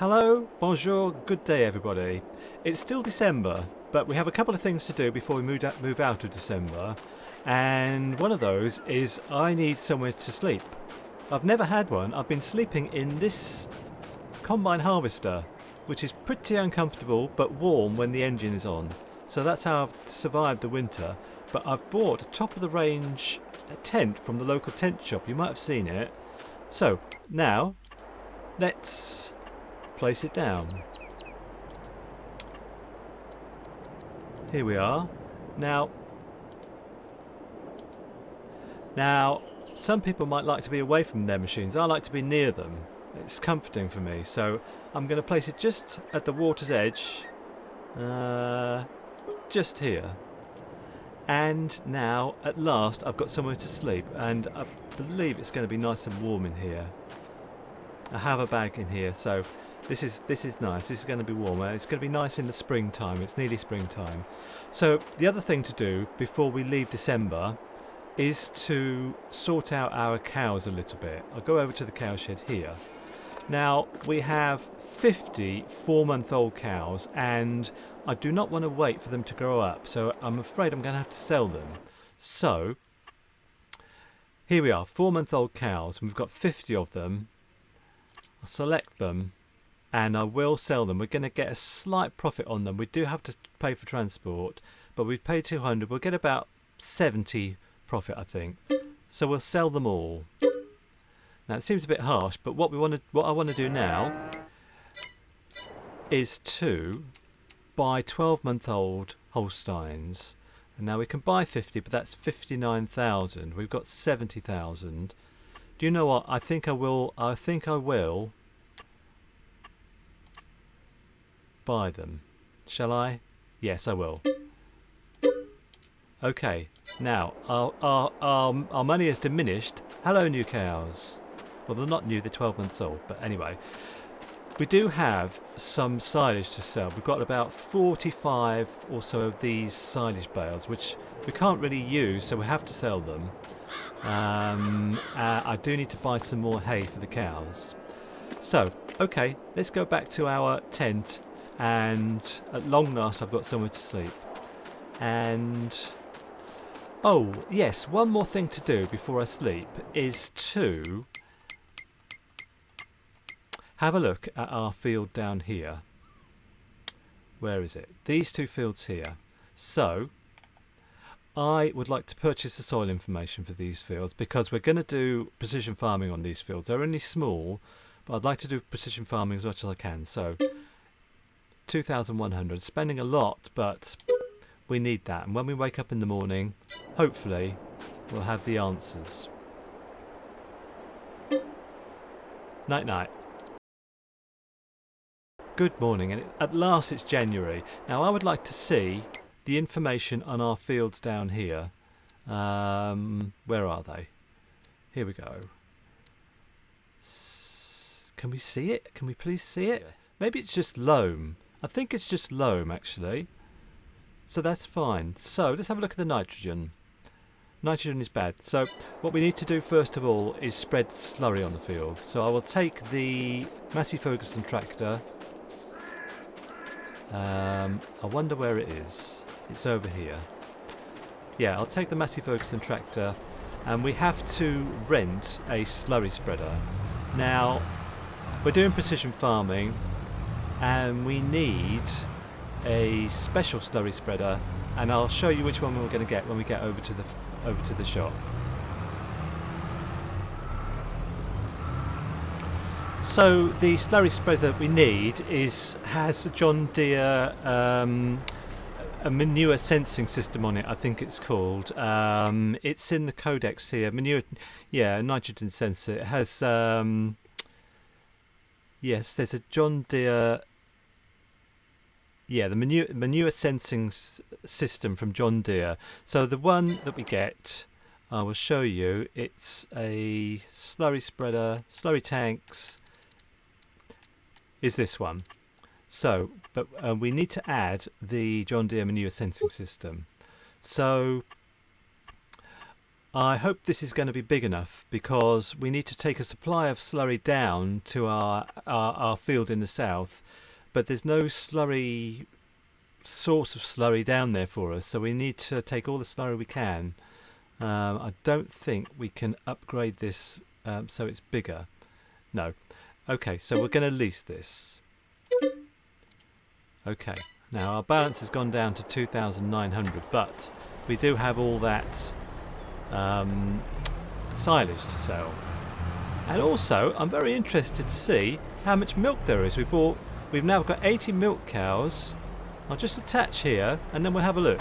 Hello, bonjour, good day everybody. It's still December, but we have a couple of things to do before we move out of December. And one of those is I need somewhere to sleep. I've never had one. I've been sleeping in this combine harvester, which is pretty uncomfortable but warm when the engine is on. So that's how I've survived the winter. But I've bought a top of the range tent from the local tent shop. You might have seen it. So now let's place it down. Here we are. Now some people might like to be away from their machines. I like to be near them. It's comforting for me. So I'm going to place it just at the water's edge, just here. And now at last I've got somewhere to sleep, and I believe it's going to be nice and warm in here. I have a bag in here, so this is nice. This is going to be warmer. It's going to be nice in the springtime. It's nearly springtime. So the other thing to do before we leave December is to sort out our cows a little bit. I'll go over to the cow shed here. Now we have 50 4-month-old cows, and I do not want to wait for them to grow up, so I'm afraid I'm going to have to sell them. So here we are, 4-month-old cows, and we've got 50 of them. I'll select them and I will sell them. We're going to get a slight profit on them. We do have to pay for transport, but we pay 200. We'll get about 70 profit, I think. So we'll sell them all. Now it seems a bit harsh, but what I want to do now is to buy 12-month-old Holsteins. And now we can buy 50, but that's 59,000. We've got 70,000. Do you know what? I think I will buy them. Shall I? Yes, I will. Okay. Now our money has diminished. Hello, new cows. Well, they're not new, they're 12 months old, but anyway. We do have some silage to sell. We've got about 45 or so of these silage bales, which we can't really use, so we have to sell them. I do need to buy some more hay for the cows. So, okay, let's go back to our tent, and at long last I've got somewhere to sleep. And oh yes, one more thing to do before I sleep is to have a look at our field down here. Where is it? These two fields here. So I would like to purchase the soil information for these fields, because we're going to do precision farming on these fields. They're only small, but I'd like to do precision farming as much as I can. So 2,100, spending a lot, but we need that. And when we wake up in the morning, hopefully we'll have the answers. Night night. Good morning, and at last it's January. Now I would like to see the information on our fields down here. Where are they? Here we go. Can we see it? Can we please see it? Maybe it's just loam. I think it's just loam, actually. So that's fine. So let's have a look at the nitrogen. Nitrogen is bad. So what we need to do first of all is spread slurry on the field. So I will take the Massey Ferguson tractor. I wonder where it is. It's over here. Yeah, I'll take the Massey Ferguson tractor, and we have to rent a slurry spreader. Now, we're doing precision farming, and we need a special slurry spreader, and I'll show you which one we're going to get when we get over to the shop. So the slurry spreader that we need has a John Deere a manure sensing system on it, I think it's called. It's in the codex here. Manure, yeah, nitrogen sensor. It has yes, there's a John Deere. Yeah, the manure sensing system from John Deere. So the one that we get, I will show you. It's a slurry spreader, slurry tanks. Is this one? So, but we need to add the John Deere manure sensing system. So I hope this is going to be big enough, because we need to take a supply of slurry down to our field in the south, but there's no slurry source of slurry down there for us, so we need to take all the slurry we can. I don't think we can upgrade this so it's bigger. No. Okay, so we're going to lease this. Okay, now our balance has gone down to 2,900, but we do have all that silage to sell. And also, I'm very interested to see how much milk there is. We've now got 80 milk cows. I'll just attach here and then we'll have a look.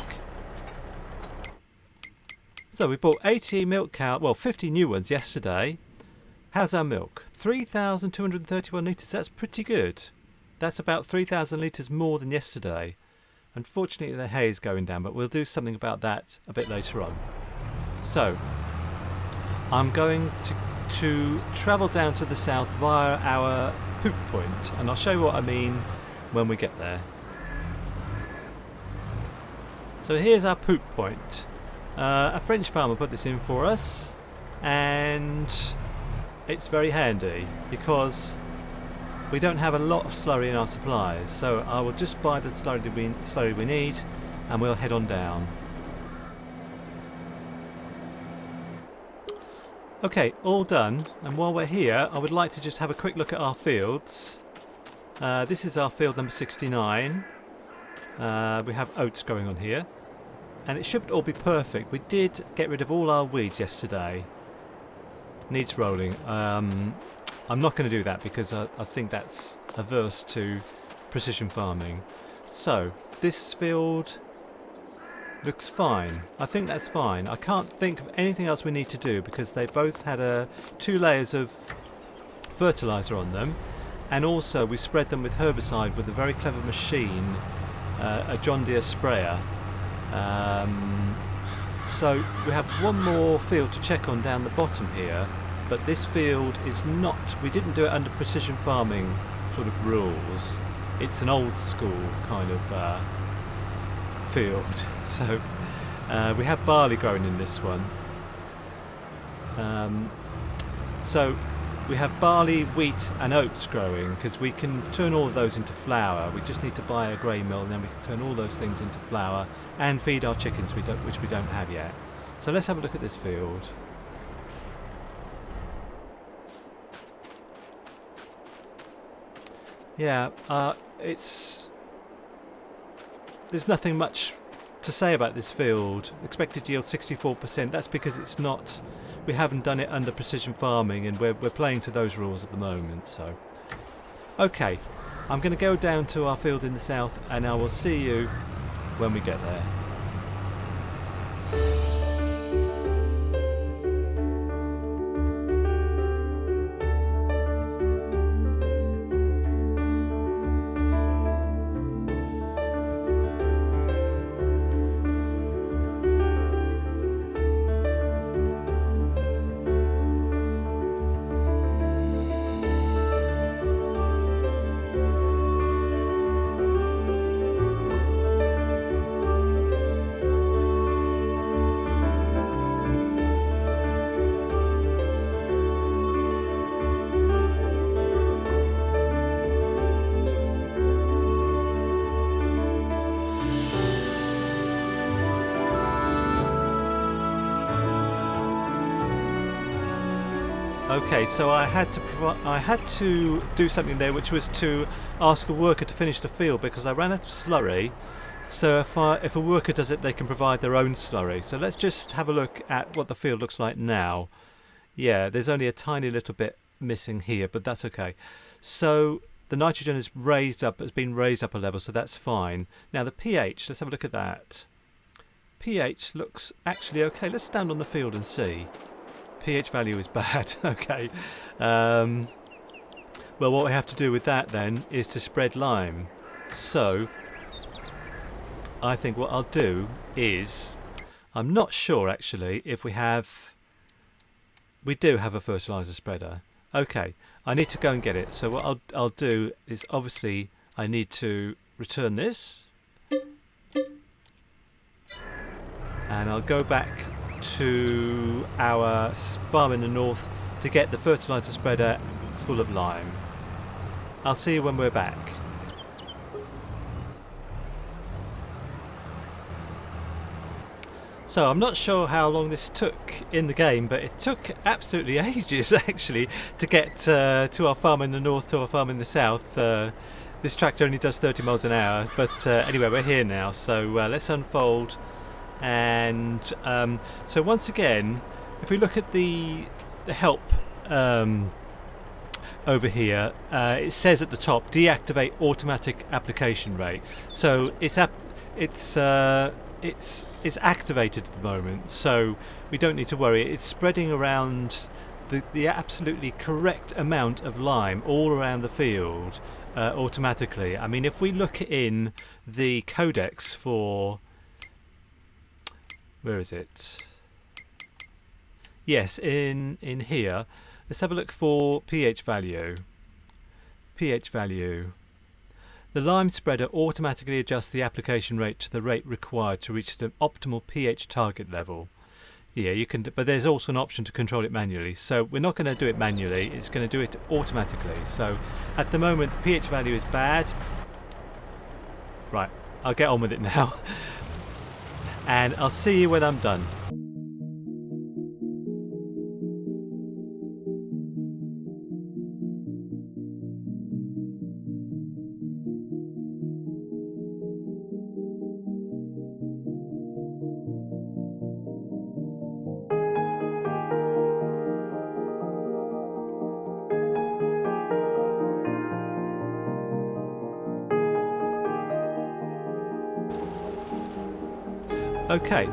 So we bought 80 milk cows, well 50 new ones yesterday. How's our milk? 3,231 litres, that's pretty good. That's about 3,000 litres more than yesterday. Unfortunately the hay is going down, but we'll do something about that a bit later on. So, I'm going to travel down to the south via our poop point, and I'll show you what I mean when we get there. So here's our poop point. A French farmer put this in for us, and it's very handy because we don't have a lot of slurry in our supplies, so I will just buy the slurry we need and we'll head on down. Okay, all done, and while we're here I would like to just have a quick look at our fields. This is our field number 69. We have oats growing on here, and it should all be perfect. We did get rid of all our weeds yesterday. Needs rolling. I'm not going to do that because I think that's averse to precision farming. So this field looks fine. I think that's fine. I can't think of anything else we need to do because they both had 2 layers of fertiliser on them, and also we spread them with herbicide with a very clever machine, a John Deere sprayer. So we have one more field to check on down the bottom here, but this field is not, we didn't do it under precision farming sort of rules. It's an old school kind of field. So we have barley growing in this one. So we have barley, wheat and oats growing, because we can turn all of those into flour. We just need to buy a grey mill, and then we can turn all those things into flour and feed our chickens, which we don't have yet. So let's have a look at this field. Yeah, there's nothing much to say about this field. Expected yield 64%. That's because we haven't done it under precision farming, and we're playing to those rules at the moment. So, okay, I'm going to go down to our field in the south, and I will see you when we get there. Okay, so I had to do something there, which was to ask a worker to finish the field because I ran out of slurry. So if a worker does it, they can provide their own slurry. So let's just have a look at what the field looks like now. Yeah, there's only a tiny little bit missing here, but that's okay. So the nitrogen has been raised up a level, so that's fine. Now the pH, let's have a look at that. pH looks actually okay. Let's stand on the field and see. pH value is bad. Okay. Well, what we have to do with that then is to spread lime. So I think what I'll do is, I'm not sure actually if we do have a fertilizer spreader. Okay, I need to go and get it. So what I'll do is, obviously I need to return this, and I'll go back to our farm in the north to get the fertiliser spreader full of lime. I'll see you when we're back. So I'm not sure how long this took in the game, but it took absolutely ages actually to get to our farm in the north to our farm in the south. This tractor only does 30 miles an hour, but anyway, we're here now, so let's unfold. And so once again, if we look at the help over here, it says at the top, deactivate automatic application rate. So it's activated at the moment, so we don't need to worry. It's spreading around the absolutely correct amount of lime all around the field automatically. I mean, if we look in the codex for, where is it? Yes, in here. Let's have a look for pH value. pH value. The lime spreader automatically adjusts the application rate to the rate required to reach the optimal pH target level. Yeah, you can, but there's also an option to control it manually. So we're not going to do it manually, it's going to do it automatically. So at the moment, the pH value is bad. Right, I'll get on with it now. And I'll see you when I'm done. Okay,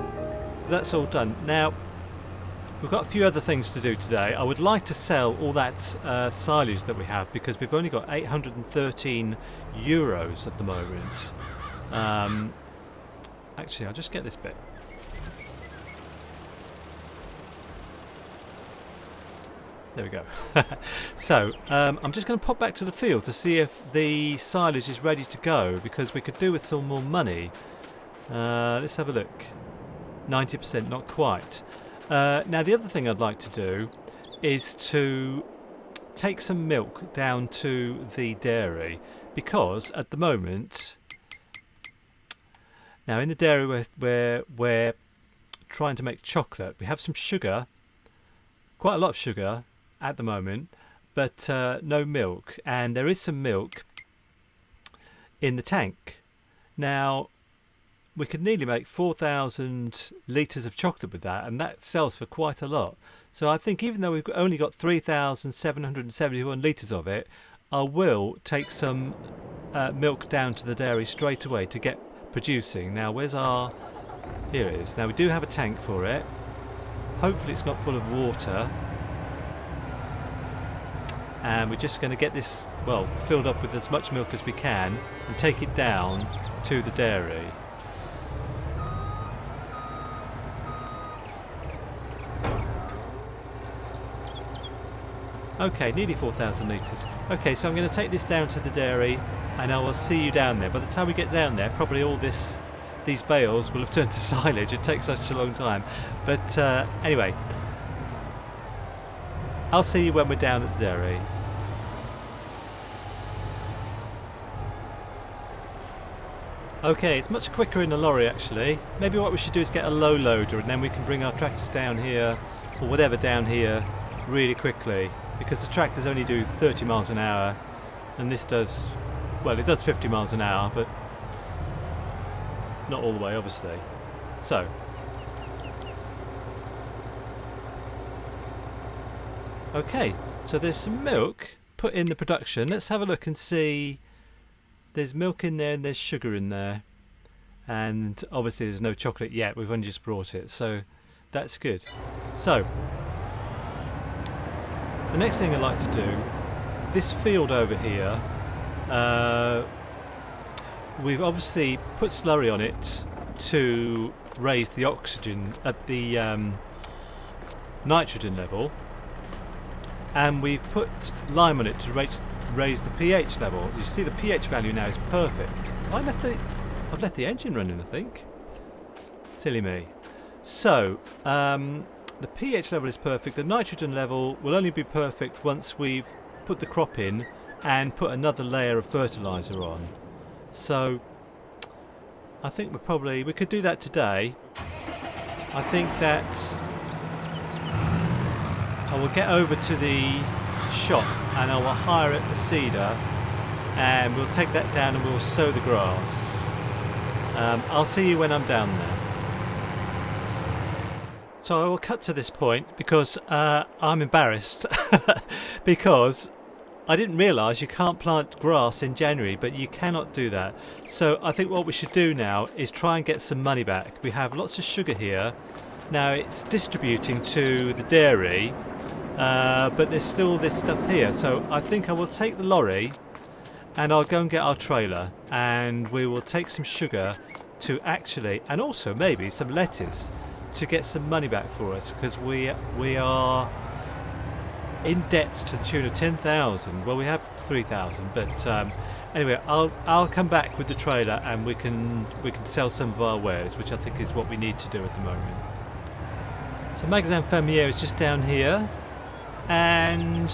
that's all done. Now, we've got a few other things to do today. I would like to sell all that silage that we have because we've only got 813 euros at the moment. Actually, I'll just get this bit. There we go. So, I'm just going to pop back to the field to see if the silage is ready to go because we could do with some more money. Let's have a look. 90%, not quite. Now the other thing I'd like to do is to take some milk down to the dairy because at the moment, now in the dairy where we're trying to make chocolate, we have some sugar, quite a lot of sugar at the moment, but no milk, and there is some milk in the tank. Now we could nearly make 4,000 litres of chocolate with that, and that sells for quite a lot. So I think even though we've only got 3,771 litres of it, I will take some milk down to the dairy straight away to get producing. Now where's our... Here it is. Now we do have a tank for it. Hopefully it's not full of water. And we're just going to get this, well, filled up with as much milk as we can and take it down to the dairy. Okay, nearly 4,000 litres. Okay, so I'm going to take this down to the dairy and I will see you down there. By the time we get down there, probably all these bales will have turned to silage. It takes such a long time. But anyway, I'll see you when we're down at the dairy. Okay, it's much quicker in the lorry actually. Maybe what we should do is get a low loader and then we can bring our tractors down here, or whatever down here, really quickly. Because the tractors only do 30 miles an hour and this does, well, it does 50 miles an hour, but not all the way obviously. So okay, so there's some milk put in the production. Let's have a look and see. There's milk in there and there's sugar in there, and obviously there's no chocolate yet, we've only just brought it, so that's good. So the next thing I'd like to do, this field over here, we've obviously put slurry on it to raise the oxygen at the nitrogen level, and we've put lime on it to raise the pH level. You see the pH value now is perfect. I've left the engine running, I think. Silly me. So, the pH level is perfect. The nitrogen level will only be perfect once we've put the crop in and put another layer of fertiliser on. So, I think we could do that today. I think that I will get over to the shop and I will hire it the seeder, and we'll take that down and we'll sow the grass. I'll see you when I'm down there. So I will cut to this point because I'm embarrassed because I didn't realise you can't plant grass in January, but you cannot do that. So I think what we should do now is try and get some money back. We have lots of sugar here. Now it's distributing to the dairy, but there's still this stuff here. So I think I will take the lorry and I'll go and get our trailer, and we will take some sugar to actually, and also maybe some lettuce to get some money back for us, because we are in debts to the tune of 10,000. Well, we have 3,000, but anyway, I'll come back with the trailer and we can sell some of our wares, which I think is what we need to do at the moment. So Magasin Fermier is just down here, and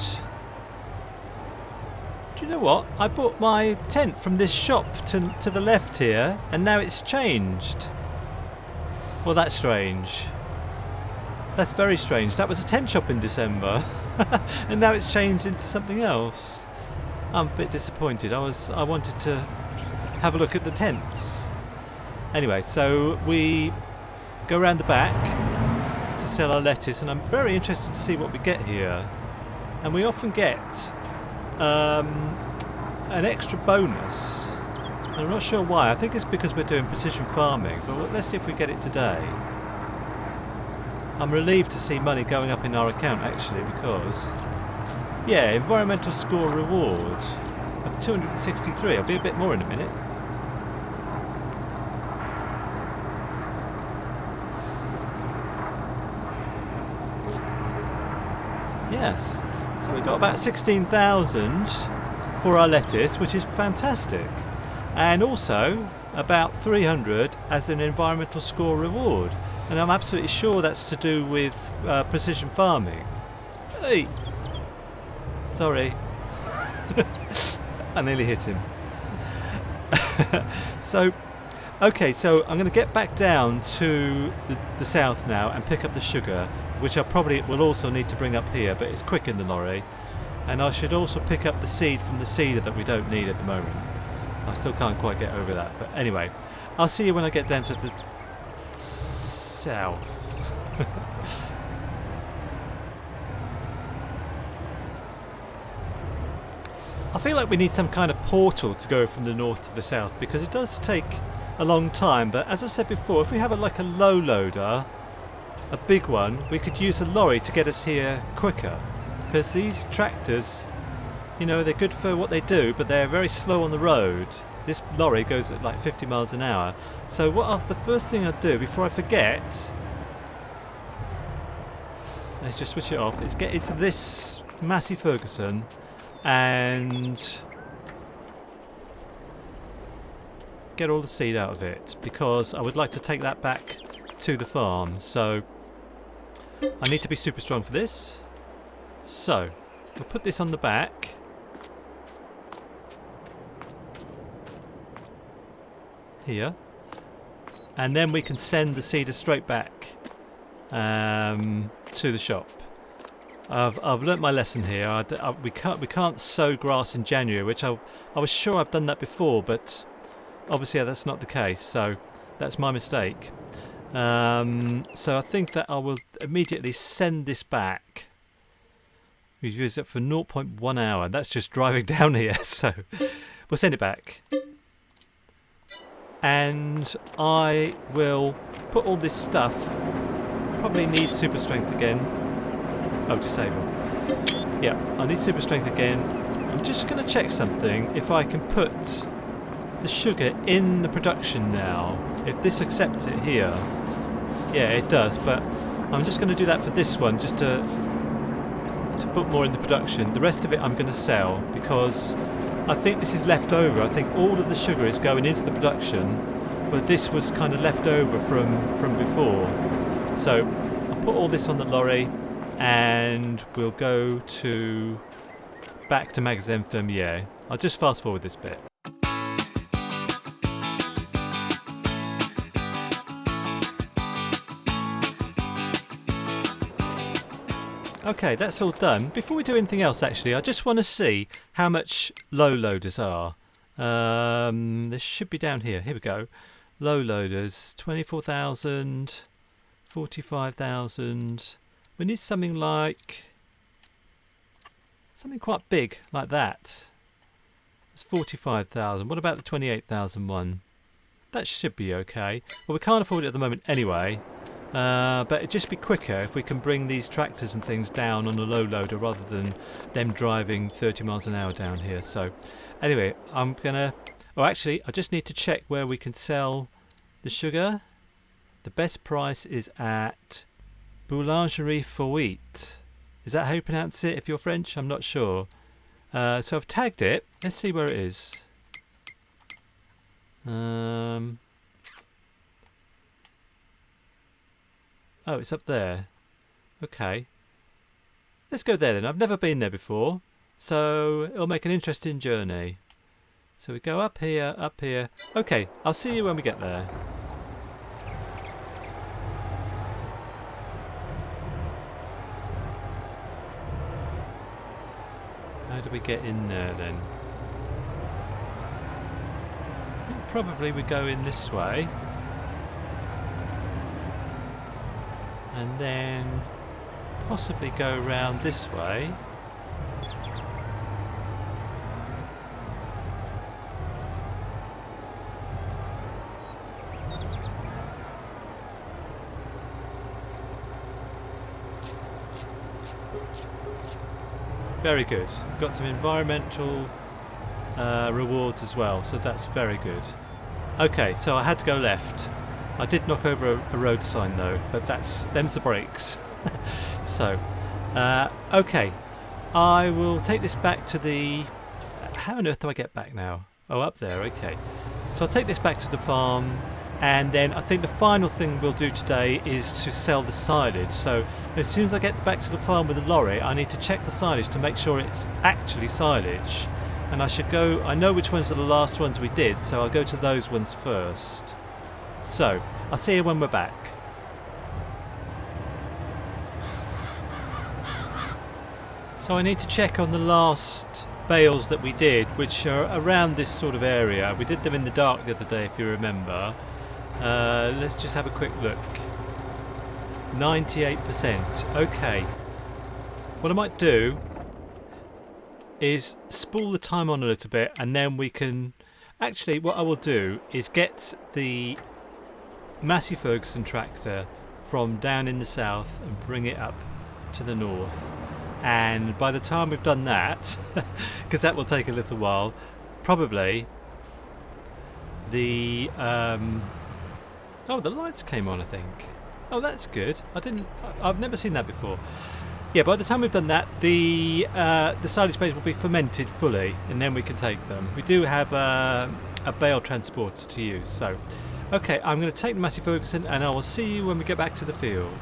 do you know what? I bought my tent from this shop to the left here, and now it's changed. Well, that's strange. That's very strange. That was a tent shop in December, and now it's changed into something else. I'm a bit disappointed. I wanted to have a look at the tents. Anyway, so we go around the back to sell our lettuce, and I'm very interested to see what we get here. And we often get an extra bonus. I'm not sure why. I think it's because we're doing precision farming, but let's see if we get it today. I'm relieved to see money going up in our account actually, because yeah, environmental score reward of 263. I'll be a bit more in a minute. Yes, so we got about 16,000 for our lettuce, which is fantastic, and also about 300 as an environmental score reward, and I'm absolutely sure that's to do with precision farming. Hey, sorry, I nearly hit him. So okay, so I'm going to get back down to the south now and pick up the sugar, which I probably will also need to bring up here, but it's quick in the lorry. And I should also pick up the seed from the seeder that we don't need at the moment. I still can't quite get over that, but anyway, I'll see you when I get down to the south. I feel like we need some kind of portal to go from the north to the south, because it does take a long time, but as I said before, if we have like a low loader, a big one, we could use a lorry to get us here quicker, because these tractors, you know, they're good for what they do, but they're very slow on the road. This lorry goes at like 50 miles an hour. So the first thing I'd do before I forget, let's just switch it off, is get into this Massey Ferguson and get all the seed out of it, because I would like to take that back to the farm. So I need to be super strong for this. So we'll put this on the back. Here. And then we can send the seeder straight back to the shop. I've learnt my lesson here. We can't sow grass in January, which I was sure I've done that before, but obviously that's not the case, so that's my mistake. So I think that I will immediately send this back. We've used it for 0.1 hour. That's just driving down here, so we'll send it back. And I will put all this stuff, probably need super strength again. Oh, disable. Yeah, I need super strength again. I'm just going to check something, if I can put the sugar in the production now, if this accepts it here. Yeah, it does, but I'm just going to do that for this one, just to put more in the production. The rest of it I'm going to sell, because I think this is left over. I think all of the sugar is going into the production, but this was kind of left over from before. So I'll put all this on the lorry and we'll go back to Magasin Fermier. I'll just fast forward this bit. Okay, that's all done. Before we do anything else, actually, I just want to see how much low loaders are. This should be down here. Here we go. Low loaders, 24,000, 45,000. We need something quite big like that. It's 45,000. What about the 28,000 one? That should be okay. Well, we can't afford it at the moment anyway. But it'd just be quicker if we can bring these tractors and things down on a low loader rather than them driving 30 miles an hour down here. So anyway, I'm gonna... Oh, actually, I just need to check where we can sell the sugar. The best price is at Boulangerie Fouit. Is that how you pronounce it if you're French? I'm not sure. So I've tagged it. Let's see where it is. Oh, it's up there. Okay. Let's go there then. I've never been there before, so it'll make an interesting journey. So we go up here, up here. Okay, I'll see you when we get there. How do we get in there then? I think probably we go in this way. And then possibly go around this way. Very good. We've got some environmental rewards as well, so that's very good. Okay, so I had to go left. I did knock over a road sign though, but them's the brakes. So, okay, I will take this back to the... How on earth do I get back now? Oh, up there, okay. So I'll take this back to the farm, and then I think the final thing we'll do today is to sell the silage. So as soon as I get back to the farm with the lorry, I need to check the silage to make sure it's actually silage. And I know which ones are the last ones we did, so I'll go to those ones first. So, I'll see you when we're back. So I need to check on the last bales that we did, which are around this sort of area. We did them in the dark the other day, if you remember. Let's just have a quick look. 98%. Okay. What I might do is spool the time on a little bit, and then we can... Actually, what I will do is get the Massey Ferguson tractor from down in the south and bring it up to the north, and by the time we've done that, because that will take a little while, probably the oh, the lights came on, I think. Oh, that's good. I've never seen that before. Yeah, by the time we've done that, the silage bales will be fermented fully, and then we can take them. We do have a bale transporter to use, so okay, I'm going to take the Massey Ferguson, and I will see you when we get back to the field.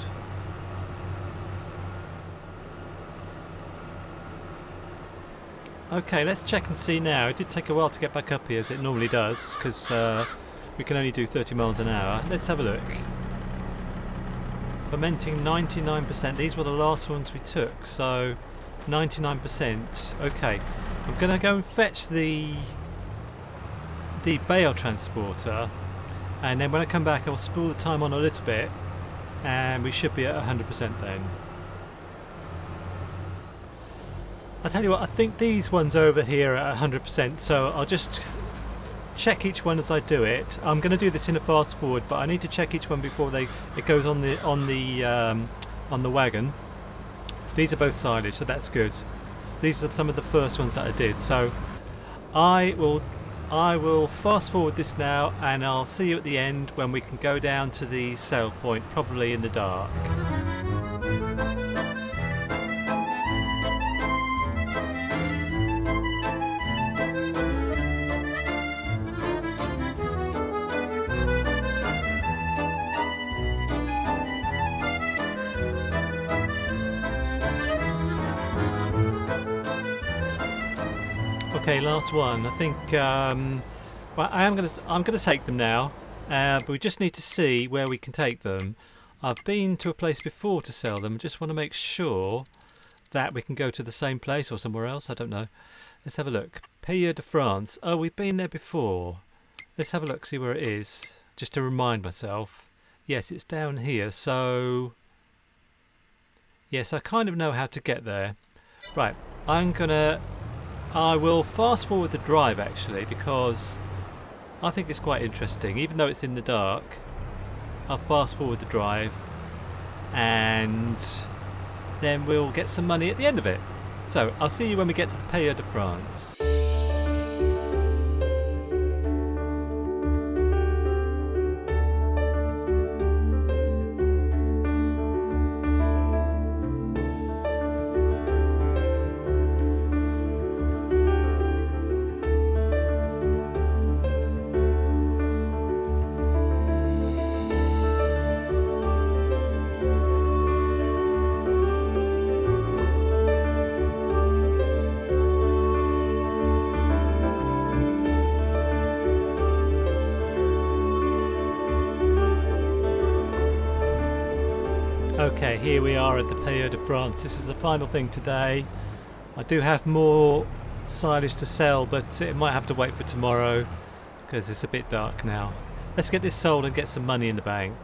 Okay, let's check and see now. It did take a while to get back up here, as it normally does, because we can only do 30 miles an hour. Let's have a look. Fermenting 99%. These were the last ones we took, so 99%. Okay, I'm going to go and fetch the bale transporter, and then when I come back I'll spool the time on a little bit, and we should be at 100% then. I'll tell you what, I think these ones over here are at 100%, so I'll just check each one as I do it. I'm going to do this in a fast forward, but I need to check each one before it goes on the wagon. These are both silage, so that's good. These are some of the first ones that I did, so I will fast forward this now, and I'll see you at the end when we can go down to the sale point, probably in the dark. Okay, last one. I think well, I'm gonna take them now, but we just need to see where we can take them. I've been to a place before to sell them. Just want to make sure that we can go to the same place or somewhere else. I don't know. Let's have a look. Pays de France. Oh, we've been there before. Let's have a look, see where it is, just to remind myself. Yes, it's down here. So yes, I kind of know how to get there. Right, I will fast forward the drive actually, because I think it's quite interesting. Even though it's in the dark, I'll fast forward the drive and then we'll get some money at the end of it. So I'll see you when we get to the Pays de France. Okay, here we are at the Pays de France. This is the final thing today. I do have more silage to sell, but it might have to wait for tomorrow because it's a bit dark now. Let's get this sold and get some money in the bank.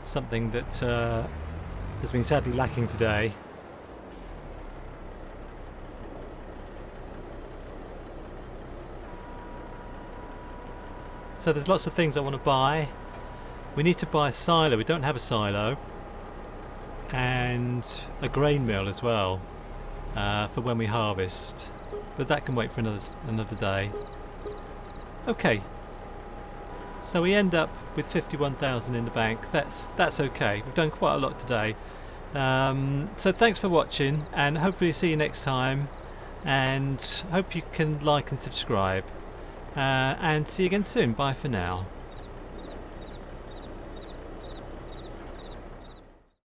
Something that has been sadly lacking today. So there's lots of things I want to buy. We need to buy a silo. We don't have a silo. And a grain mill as well for when we harvest, but that can wait for another day. Okay, so we end up with 51,000 in the bank. That's okay. We've done quite a lot today. So thanks for watching, and hopefully see you next time, and hope you can like and subscribe, and see you again soon. Bye for now.